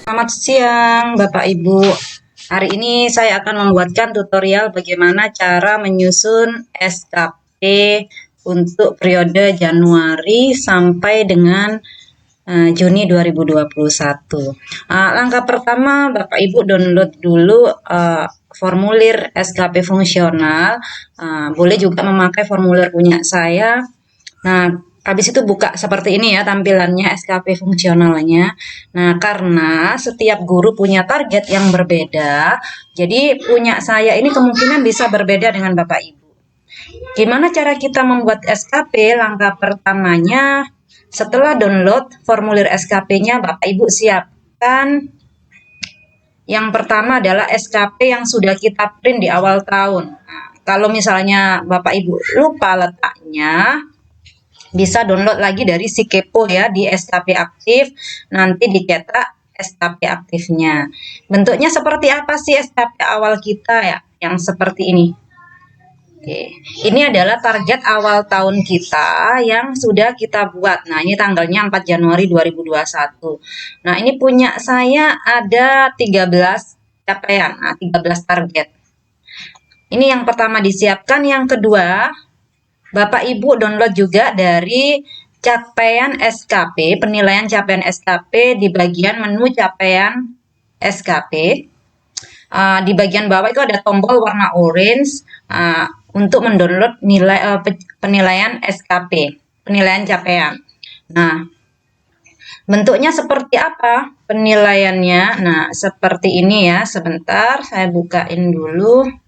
Selamat siang, Bapak Ibu. Hari ini saya akan membuatkan tutorial bagaimana cara menyusun SKP untuk periode Januari sampai dengan Juni 2021. Langkah pertama, Bapak Ibu download dulu formulir SKP fungsional. Boleh juga memakai formulir punya saya. Nah, habis itu buka seperti ini ya tampilannya SKP fungsionalnya. Nah, karena setiap guru punya target yang berbeda, jadi punya saya ini kemungkinan bisa berbeda dengan Bapak Ibu. Gimana cara kita membuat SKP? Langkah pertamanya, setelah download formulir SKP-nya, Bapak Ibu siapkan. Yang pertama adalah SKP yang sudah kita print di awal tahun. Nah, kalau misalnya Bapak Ibu lupa letaknya, bisa download lagi dari si Kepo ya di SKP aktif, nanti dicetak SKP aktifnya. Bentuknya seperti apa sih SKP awal kita ya? Yang seperti ini. Oke, ini adalah target awal tahun kita yang sudah kita buat. Nah, ini tanggalnya 4 Januari 2021. Nah, ini punya saya ada 13 capaian, 13 target. Ini yang pertama disiapkan, yang kedua Bapak Ibu download juga dari capaian SKP, penilaian capaian SKP di bagian menu capaian SKP. Di bagian bawah itu ada tombol warna orange untuk mendownload penilaian SKP, penilaian capaian. Nah, bentuknya seperti apa penilaiannya? Nah, seperti ini ya. Sebentar, saya bukain dulu.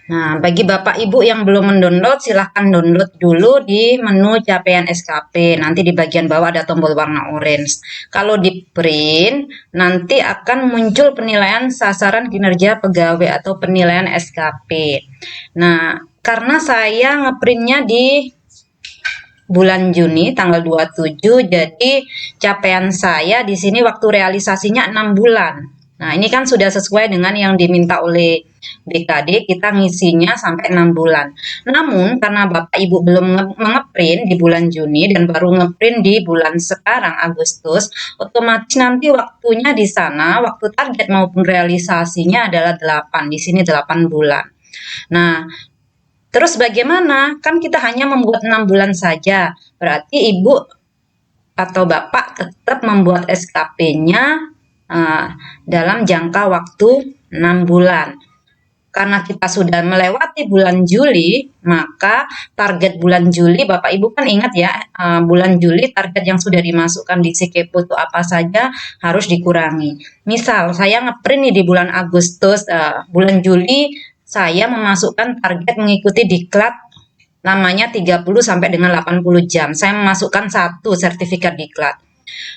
Nah, bagi Bapak Ibu yang belum mendownload, silahkan download dulu di menu capaian SKP. Nanti di bagian bawah ada tombol warna orange. Kalau di print, nanti akan muncul penilaian sasaran kinerja pegawai atau penilaian SKP. Nah, karena saya ngeprintnya di bulan Juni tanggal 27, jadi capaian saya di sini waktu realisasinya 6 bulan. Nah, ini kan sudah sesuai dengan yang diminta oleh BKD, kita ngisinya sampai 6 bulan. Namun, karena Bapak Ibu belum ngeprint di bulan Juni dan baru ngeprint di bulan sekarang, Agustus, otomatis nanti waktunya di sana, waktu target maupun realisasinya adalah 8. Di sini 8 bulan. Nah, terus bagaimana? Kan kita hanya membuat 6 bulan saja. Berarti Ibu atau Bapak tetap membuat SKP-nya dalam jangka waktu 6 bulan. Karena kita sudah melewati bulan Juli, maka target bulan Juli, Bapak Ibu kan ingat ya, bulan Juli target yang sudah dimasukkan di Sikepo itu apa saja harus dikurangi. Misal saya ngeprint nih di bulan Agustus, bulan Juli saya memasukkan target mengikuti diklat namanya 30 sampai dengan 80 jam. Saya memasukkan 1 sertifikat diklat.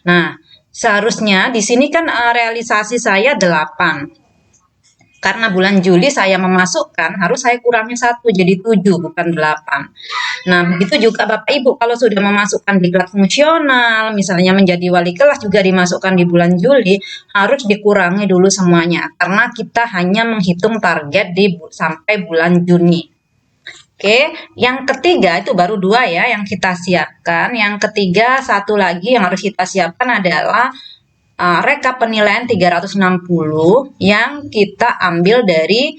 Nah, seharusnya di sini kan realisasi saya 8. Karena bulan Juli saya memasukkan, harus saya kurangi 1 jadi 7, bukan 8. Nah, begitu juga Bapak Ibu kalau sudah memasukkan diklat fungsional, misalnya menjadi wali kelas juga dimasukkan di bulan Juli, harus dikurangi dulu semuanya. Karena kita hanya menghitung target sampai bulan Juni. Oke, yang ketiga itu baru 2 ya yang kita siapkan. Yang ketiga, 1 lagi yang harus kita siapkan adalah rekap penilaian 360 yang kita ambil dari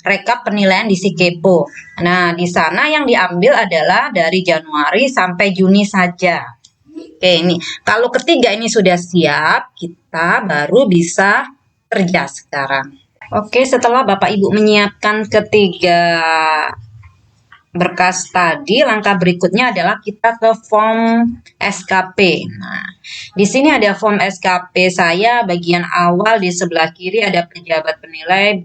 rekap penilaian di Sikepo. Nah, di sana yang diambil adalah dari Januari sampai Juni saja. Oke, ini kalau ketiga ini sudah siap, kita baru bisa kerja sekarang. Oke, setelah Bapak Ibu menyiapkan ketiga berkas tadi, langkah berikutnya adalah kita ke form SKP. Nah, di sini ada form SKP saya, bagian awal di sebelah kiri ada pejabat penilai,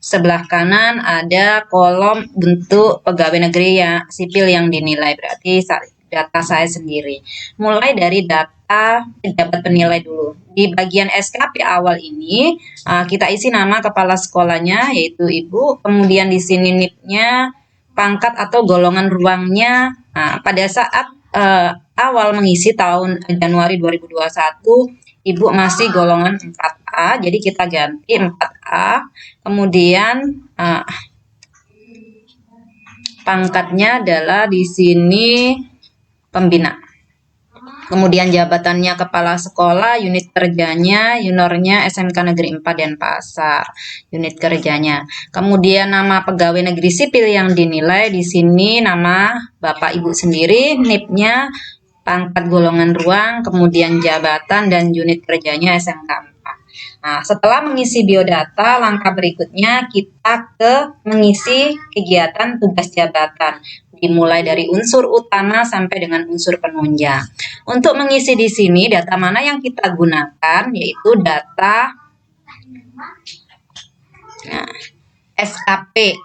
sebelah kanan ada kolom bentuk pegawai negeri sipil yang dinilai, berarti data saya sendiri. Mulai dari data pejabat penilai dulu. Di bagian SKP awal ini, kita isi nama kepala sekolahnya, yaitu Ibu, kemudian di sini NIP-nya, pangkat atau golongan ruangnya. Pada saat awal mengisi tahun Januari 2021, Ibu masih golongan 4A, jadi kita ganti 4A. Kemudian pangkatnya adalah di sini pembina. Kemudian jabatannya kepala sekolah, unit kerjanya, yunornya SMK Negeri 4 Denpasar, unit kerjanya. Kemudian nama pegawai negeri sipil yang dinilai di sini nama Bapak Ibu sendiri, NIP-nya, pangkat golongan ruang, kemudian jabatan dan unit kerjanya SMK 4. Nah, setelah mengisi biodata, langkah berikutnya kita ke mengisi kegiatan tugas jabatan, dimulai dari unsur utama sampai dengan unsur penunjang. Untuk mengisi di sini data mana yang kita gunakan, yaitu data SKP,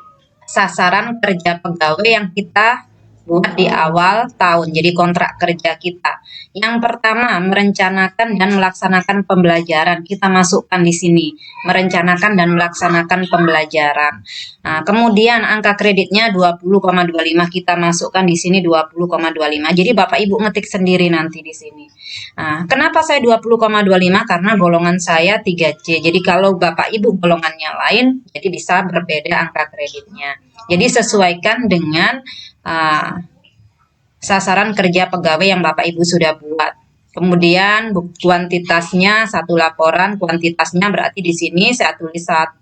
sasaran kerja pegawai yang kita buat di awal tahun, jadi kontrak kerja kita. Yang pertama, merencanakan dan melaksanakan pembelajaran. Kita masukkan di sini, merencanakan dan melaksanakan pembelajaran. Nah, kemudian angka kreditnya 20,25, kita masukkan di sini 20,25. Jadi Bapak Ibu ngetik sendiri nanti di sini. Nah, kenapa saya 20,25? Karena golongan saya 3C. Jadi kalau Bapak Ibu golongannya lain, jadi bisa berbeda angka kreditnya. Jadi sesuaikan dengan sasaran kerja pegawai yang Bapak Ibu sudah buat. Kemudian kuantitasnya 1 laporan, kuantitasnya berarti di sini saya tulis 1,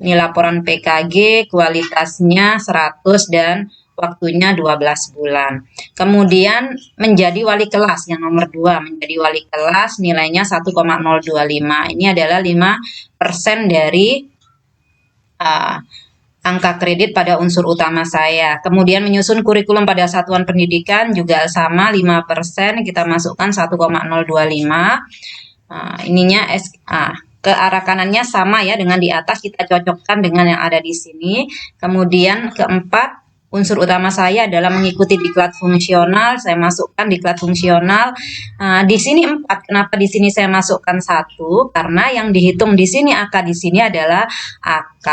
ini laporan PKG, kualitasnya 100 dan waktunya 12 bulan. Kemudian menjadi wali kelas yang nomor 2, menjadi wali kelas nilainya 1,025. Ini adalah 5% dari angka kredit pada unsur utama saya. Kemudian menyusun kurikulum pada satuan pendidikan juga sama 5%, kita masukkan 1,025. Ininya ke arah kanannya sama ya dengan di atas, kita cocokkan dengan yang ada di sini. Kemudian keempat, unsur utama saya adalah mengikuti diklat fungsional, saya masukkan diklat fungsional. Di sini 4, kenapa di sini saya masukkan 1? Karena yang dihitung di sini AK di sini adalah AK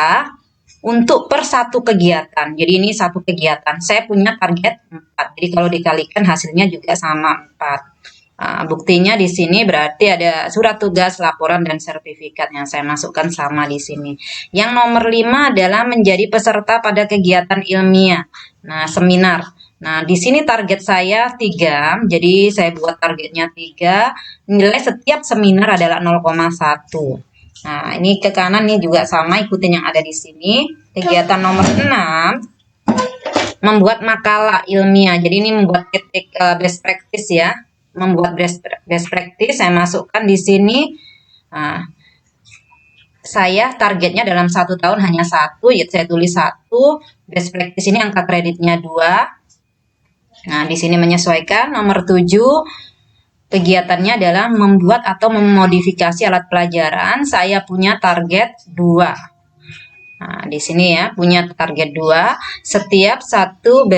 untuk per satu kegiatan. Jadi ini satu kegiatan. Saya punya target 4. Jadi kalau dikalikan hasilnya juga sama 4. Buktinya di sini berarti ada surat tugas, laporan, dan sertifikat yang saya masukkan sama di sini. Yang nomor 5 adalah menjadi peserta pada kegiatan ilmiah. Nah, seminar. Nah, di sini target saya 3. Jadi saya buat targetnya 3. Nilai setiap seminar adalah 0,1. Nah, ini ke kanan nih juga sama, ikutin yang ada di sini. Kegiatan nomor 6, membuat makalah ilmiah. Jadi ini membuat best practice ya. Membuat best practice, saya masukkan di sini. Saya targetnya dalam 1 tahun hanya 1, yaitu saya tulis 1. Best practice ini angka kreditnya 2. Nah, di sini menyesuaikan. Nomor 7, kegiatannya adalah membuat atau memodifikasi alat pelajaran. Saya punya target 2. Nah, di sini ya, punya target 2. Setiap satu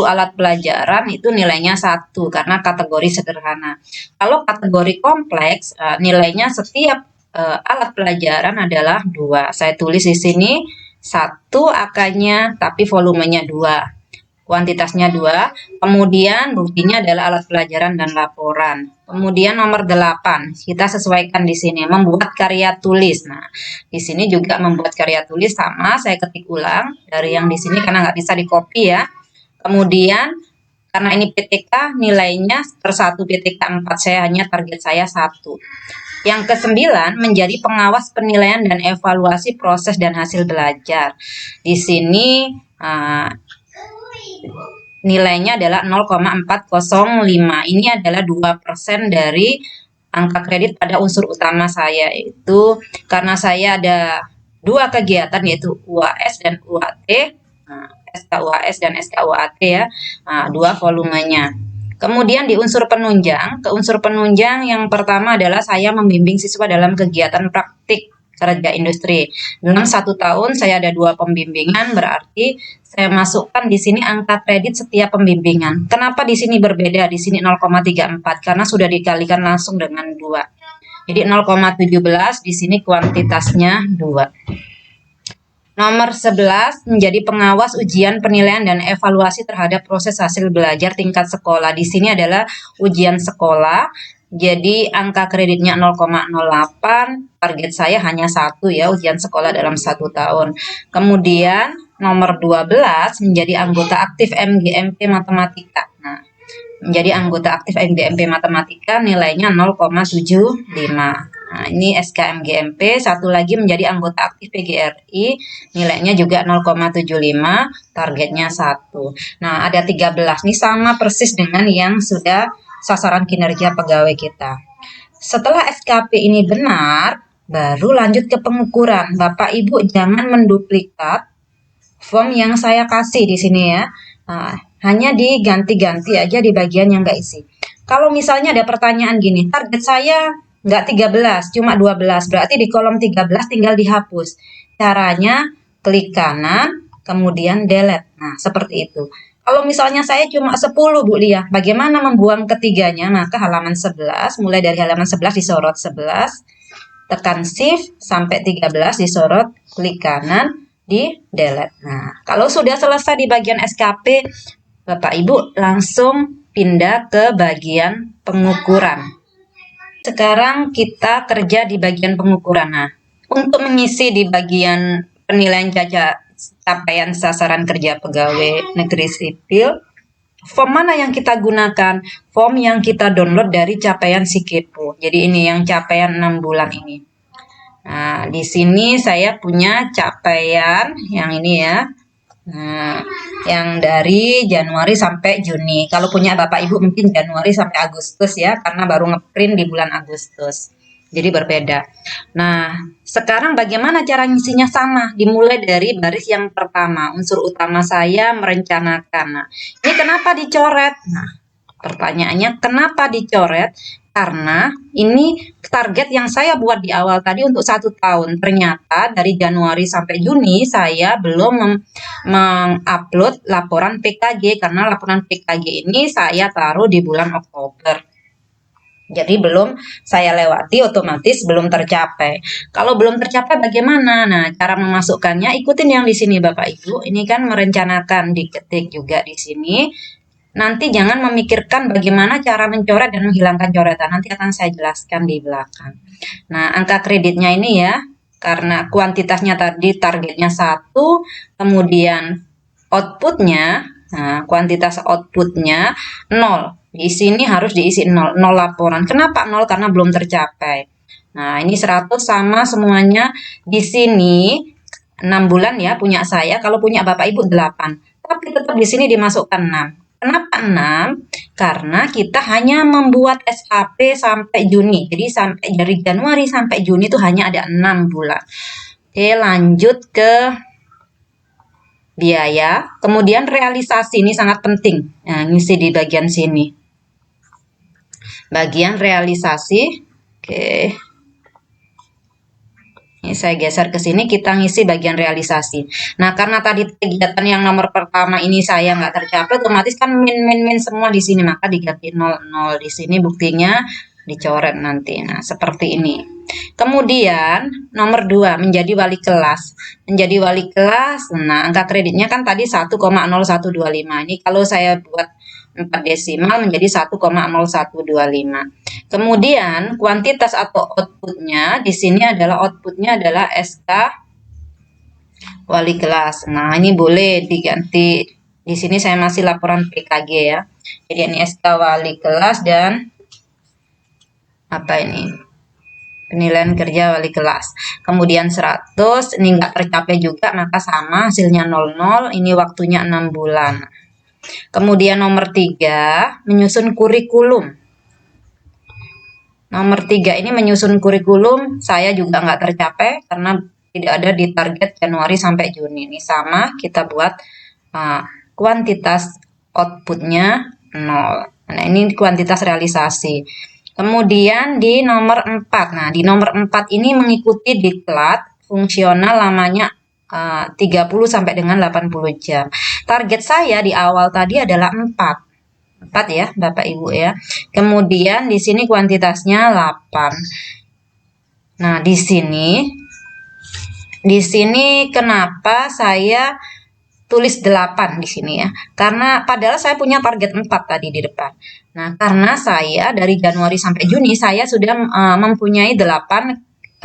alat pelajaran itu nilainya 1 karena kategori sederhana. Kalau kategori kompleks, nilainya setiap alat pelajaran adalah 2. Saya tulis di sini 1 AK-nya, tapi volumenya 2. Kuantitasnya 2, kemudian buktinya adalah alat pelajaran dan laporan. Kemudian nomor 8, kita sesuaikan di sini, membuat karya tulis. Nah, di sini juga membuat karya tulis sama, saya ketik ulang dari yang di sini karena nggak bisa di copy ya. Kemudian, karena ini PTK, nilainya per 1 PTK 4, saya hanya target saya 1. Yang ke-9, menjadi pengawas penilaian dan evaluasi proses dan hasil belajar. Di sini, nilainya adalah 0,405. Ini adalah 2% dari angka kredit pada unsur utama saya, yaitu karena saya ada 2 kegiatan yaitu UAS dan UAT, SKUAS dan SKUAT ya, 2 volumenya. Kemudian di unsur penunjang, ke unsur penunjang yang pertama adalah saya membimbing siswa dalam kegiatan praktik kerja industri. Dalam 1 tahun saya ada 2 pembimbingan, berarti saya masukkan di sini angka kredit setiap pembimbingan. Kenapa di sini berbeda? Di sini 0,34 karena sudah dikalikan langsung dengan 2. Jadi 0,17 di sini kuantitasnya 2. Nomor 11, menjadi pengawas ujian penilaian dan evaluasi terhadap proses hasil belajar tingkat sekolah. Di sini adalah ujian sekolah. Jadi angka kreditnya 0,08, target saya hanya 1 ya, ujian sekolah dalam 1 tahun. Kemudian nomor 12 menjadi anggota aktif MGMP Matematika. Nah, menjadi anggota aktif MGMP Matematika nilainya 0,75. Nah, ini SKMGMP. Satu lagi menjadi anggota aktif PGRI, nilainya juga 0,75, targetnya 1. Nah, ada 13. Ini sama persis dengan yang sudah sasaran kinerja pegawai kita. Setelah SKP ini benar, baru lanjut ke pengukuran. Bapak Ibu jangan menduplikat form yang saya kasih di sini ya. Nah, hanya diganti-ganti aja di bagian yang nggak isi. Kalau misalnya ada pertanyaan gini, target saya nggak 13, cuma 12, berarti di kolom 13 tinggal dihapus. Caranya klik kanan, kemudian delete. Nah, seperti itu. Kalau misalnya saya cuma 10, Bu Lia, bagaimana membuang ketiganya? Maka halaman 11, mulai dari halaman 11 disorot 11, tekan shift sampai 13 disorot, klik kanan, di delete. Nah, kalau sudah selesai di bagian SKP, Bapak Ibu langsung pindah ke bagian pengukuran. Sekarang kita kerja di bagian pengukuran. Nah, untuk mengisi di bagian penilaian capaian sasaran kerja pegawai negeri sipil, form mana yang kita gunakan? Form yang kita download dari capaian Sikepo. Jadi ini yang capaian 6 bulan ini. Nah, di sini saya punya capaian yang ini ya. Nah, yang dari Januari sampai Juni. Kalau punya Bapak Ibu mungkin Januari sampai Agustus ya, karena baru ngeprint di bulan Agustus. Jadi berbeda. Nah, sekarang bagaimana cara ngisinya? Sama, dimulai dari baris yang pertama. Unsur utama saya merencanakan. Nah, ini kenapa dicoret? Nah, pertanyaannya kenapa dicoret? Karena ini target yang saya buat di awal tadi untuk 1 tahun. Ternyata dari Januari sampai Juni saya belum mengupload laporan PKG karena laporan PKG ini saya taruh di bulan Oktober. Jadi belum saya lewati, otomatis belum tercapai. Kalau belum tercapai bagaimana? Nah, cara memasukkannya ikutin yang di sini Bapak Ibu. Ini kan merencanakan, diketik juga di sini. Nanti jangan memikirkan bagaimana cara mencoret dan menghilangkan coretan. Nanti akan saya jelaskan di belakang. Nah, angka kreditnya ini ya, karena kuantitasnya tadi targetnya 1, kemudian outputnya, nah, kuantitas outputnya 0. Di sini harus diisi 0, 0 laporan. Kenapa 0? Karena belum tercapai. Nah, ini 100 sama semuanya. Di sini 6 bulan ya punya saya, kalau punya Bapak Ibu 8. Tapi tetap di sini dimasukkan 6. Kenapa 6? Karena kita hanya membuat SKP sampai Juni. Jadi sampai dari Januari sampai Juni itu hanya ada 6 bulan. Oke, lanjut ke biaya. Kemudian realisasi ini sangat penting. Nah, ngisi di bagian sini. Bagian realisasi. Oke. Ini saya geser ke sini, kita ngisi bagian realisasi. Nah, karena tadi kegiatan yang nomor pertama ini saya nggak tercapai, otomatis kan min semua di sini, maka diganti 00 di sini, buktinya dicoret nanti. Nah, seperti ini. Kemudian, nomor 2, menjadi wali kelas. Menjadi wali kelas, nah angka kreditnya kan tadi 1,0125. Ini kalau saya buat 4 desimal menjadi 1,0125. Kemudian kuantitas atau outputnya di sini adalah SK wali kelas. Nah, ini boleh diganti. Di sini saya masih laporan PKG ya. Jadi ini SK wali kelas dan apa ini? Penilaian kerja wali kelas. Kemudian 100, ini nggak tercapai juga, maka sama hasilnya 00. Ini waktunya 6 bulan. Kemudian nomor 3, menyusun kurikulum. Nomor 3 ini menyusun kurikulum, saya juga nggak tercapai karena tidak ada di target Januari sampai Juni. Ini sama, kita buat kuantitas outputnya 0. Nah, ini kuantitas realisasi. Kemudian di nomor 4, nah di nomor 4 ini mengikuti diklat fungsional lamanya 30 sampai dengan 80 jam. Target saya di awal tadi adalah 4 ya Bapak Ibu ya. Kemudian di sini kuantitasnya 8. Nah, di sini kenapa saya tulis 8 di sini ya. Karena padahal saya punya target 4 tadi di depan. Nah, karena saya dari Januari sampai Juni saya sudah mempunyai 8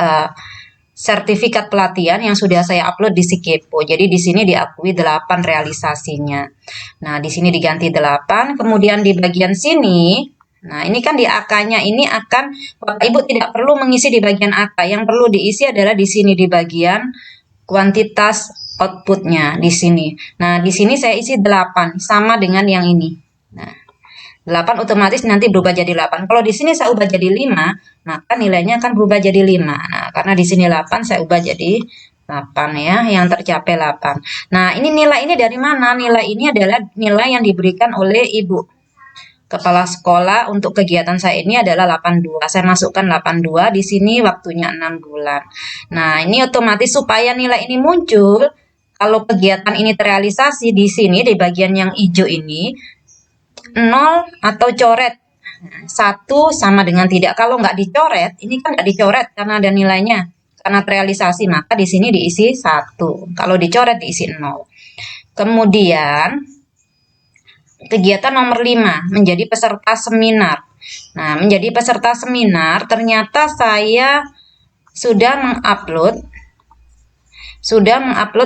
sertifikat pelatihan yang sudah saya upload di Sikepo. Jadi di sini diakui 8 realisasinya. Nah, di sini diganti 8, kemudian di bagian sini, nah ini kan di AK-nya ini akan Bapak Ibu tidak perlu mengisi di bagian AK. Yang perlu diisi adalah di sini di bagian kuantitas outputnya di sini. Nah, di sini saya isi 8 sama dengan yang ini. Nah, 8 otomatis nanti berubah jadi 8. Kalau di sini saya ubah jadi 5, maka nilainya akan berubah jadi 5. Nah, karena di sini 8 saya ubah jadi 8 ya, yang tercapai 8. Nah, ini nilai ini dari mana? Nilai ini adalah nilai yang diberikan oleh Ibu Kepala Sekolah untuk kegiatan saya ini adalah 82. Saya masukkan 82, di sini waktunya 6 bulan. Nah, ini otomatis supaya nilai ini muncul, kalau kegiatan ini terrealisasi di sini di bagian yang hijau ini 0 atau coret. 1 sama dengan tidak. Kalau nggak dicoret, ini kan nggak dicoret karena ada nilainya. Karena terrealisasi, maka di sini diisi 1. Kalau dicoret diisi 0. Kemudian kegiatan nomor 5, menjadi peserta seminar. Nah, menjadi peserta seminar ternyata saya sudah mengupload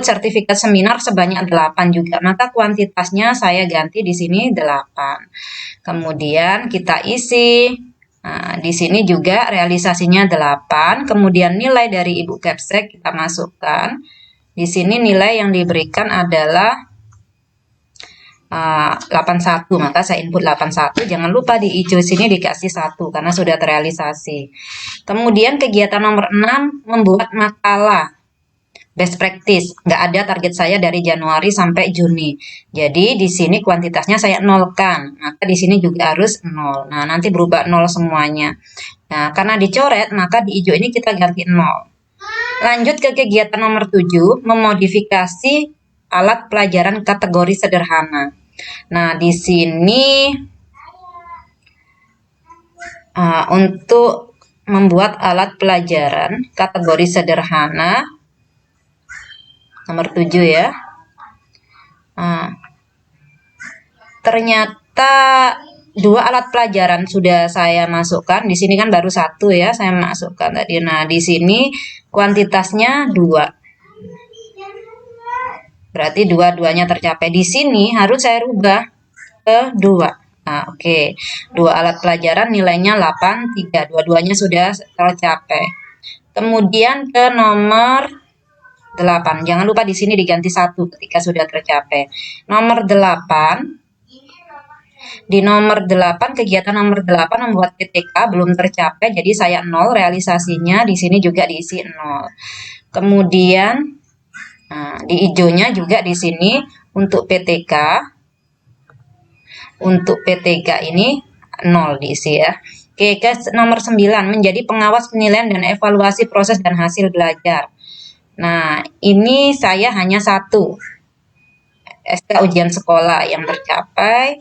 sertifikat seminar sebanyak 8 juga. Maka kuantitasnya saya ganti di sini 8. Kemudian kita isi. Nah, di sini juga realisasinya 8. Kemudian nilai dari Ibu Kepsek kita masukkan. Di sini nilai yang diberikan adalah 81, maka saya input 81. Jangan lupa di hijau sini dikasih 1 karena sudah terrealisasi. Kemudian kegiatan nomor 6, membuat makalah best practice. Nggak ada target saya dari Januari sampai Juni. Jadi di sini kuantitasnya saya nolkan. Maka di sini juga harus 0. Nah, nanti berubah 0 semuanya. Nah, karena dicoret, maka di hijau ini kita ganti 0. Lanjut ke kegiatan nomor 7, memodifikasi alat pelajaran kategori sederhana. Nah, di sini untuk membuat alat pelajaran kategori sederhana nomor 7 ya. Ternyata 2 alat pelajaran sudah saya masukkan. Di sini kan baru 1 ya, saya masukkan tadi. Nah, di sini kuantitasnya 2. Berarti dua-duanya tercapai. Di sini harus saya rubah ke 2. Nah, oke. 2 alat pelajaran nilainya 8, 3. Dua-duanya sudah tercapai. Kemudian ke nomor 8. Jangan lupa di sini diganti 1 ketika sudah tercapai. Nomor 8. Di nomor 8, kegiatan nomor 8 membuat PTK belum tercapai, jadi saya 0 realisasinya. Di sini juga diisi 0. Kemudian di hijaunya juga di sini untuk PTK. Untuk PTK ini 0 diisi ya. Oke, ke nomor 9, menjadi pengawas penilaian dan evaluasi proses dan hasil belajar. Nah, ini saya hanya 1 SK ujian sekolah yang tercapai.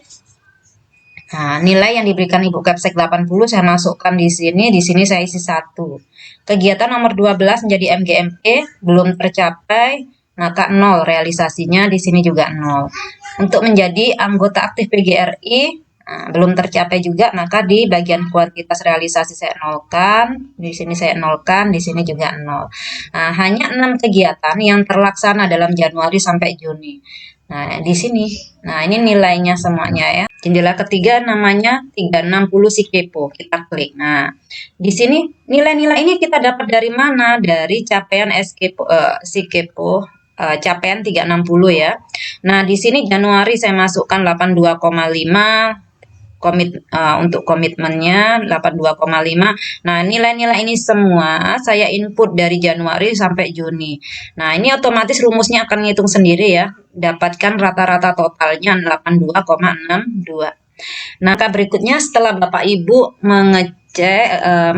Nah, nilai yang diberikan Ibu Kepsek 80 saya masukkan di sini saya isi 1. Kegiatan nomor 12 menjadi MGMP belum tercapai, maka 0 realisasinya, di sini juga 0. Untuk menjadi anggota aktif PGRI belum tercapai juga, maka di bagian kuantitas realisasi saya nolkan, di sini saya nolkan, di sini juga 0. Nah, hanya 6 kegiatan yang terlaksana dalam Januari sampai Juni. Nah, di sini. Nah, ini nilainya semuanya ya. Jendela ketiga namanya 360 Sikepo. Kita klik. Nah, di sini nilai-nilai ini kita dapat dari mana? Dari capaian Sikepo, capaian 360 ya. Nah, di sini Januari saya masukkan 82,5. Untuk komitmennya 82,5. Nah, nilai-nilai ini semua saya input dari Januari sampai Juni. Nah, ini otomatis rumusnya akan ngitung sendiri ya. Dapatkan rata-rata totalnya 82,62. Nah, berikutnya setelah Bapak Ibu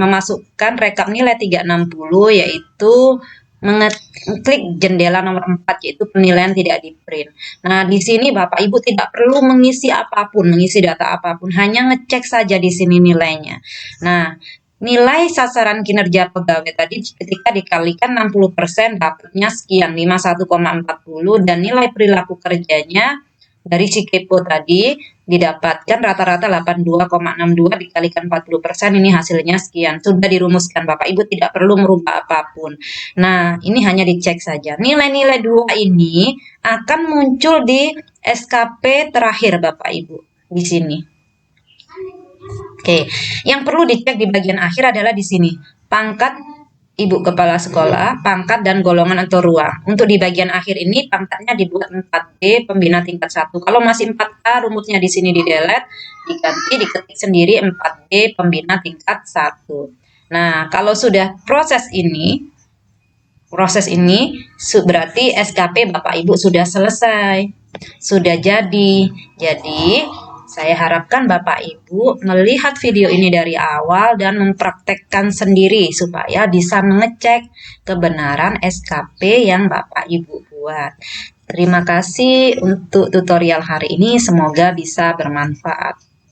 memasukkan rekap nilai 360, yaitu mengklik jendela nomor 4, yaitu penilaian tidak di print. Nah, di sini Bapak Ibu tidak perlu mengisi apapun, mengisi data apapun, hanya ngecek saja di sini nilainya. Nah, nilai sasaran kinerja pegawai tadi ketika dikalikan 60% dapatnya sekian 51,40 dan nilai perilaku kerjanya dari si kepo tadi didapatkan rata-rata 82,62 dikalikan 40% ini hasilnya sekian. Sudah dirumuskan Bapak Ibu, tidak perlu merubah apapun. Nah, ini hanya dicek saja. Nilai-nilai 2 ini akan muncul di SKP terakhir Bapak Ibu di sini. Oke, yang perlu dicek di bagian akhir adalah di sini. Pangkat Ibu Kepala Sekolah, pangkat dan golongan atau ruang. Untuk di bagian akhir ini pangkatnya dibuat 4B pembina tingkat 1. Kalau masih 4A rumusnya di sini di-delete, diganti diketik sendiri 4B pembina tingkat 1. Nah, kalau sudah proses ini berarti SKP Bapak Ibu sudah selesai. Sudah jadi. Jadi, saya harapkan Bapak Ibu melihat video ini dari awal dan mempraktekkan sendiri supaya bisa mengecek kebenaran SKP yang Bapak Ibu buat. Terima kasih untuk tutorial hari ini, semoga bisa bermanfaat.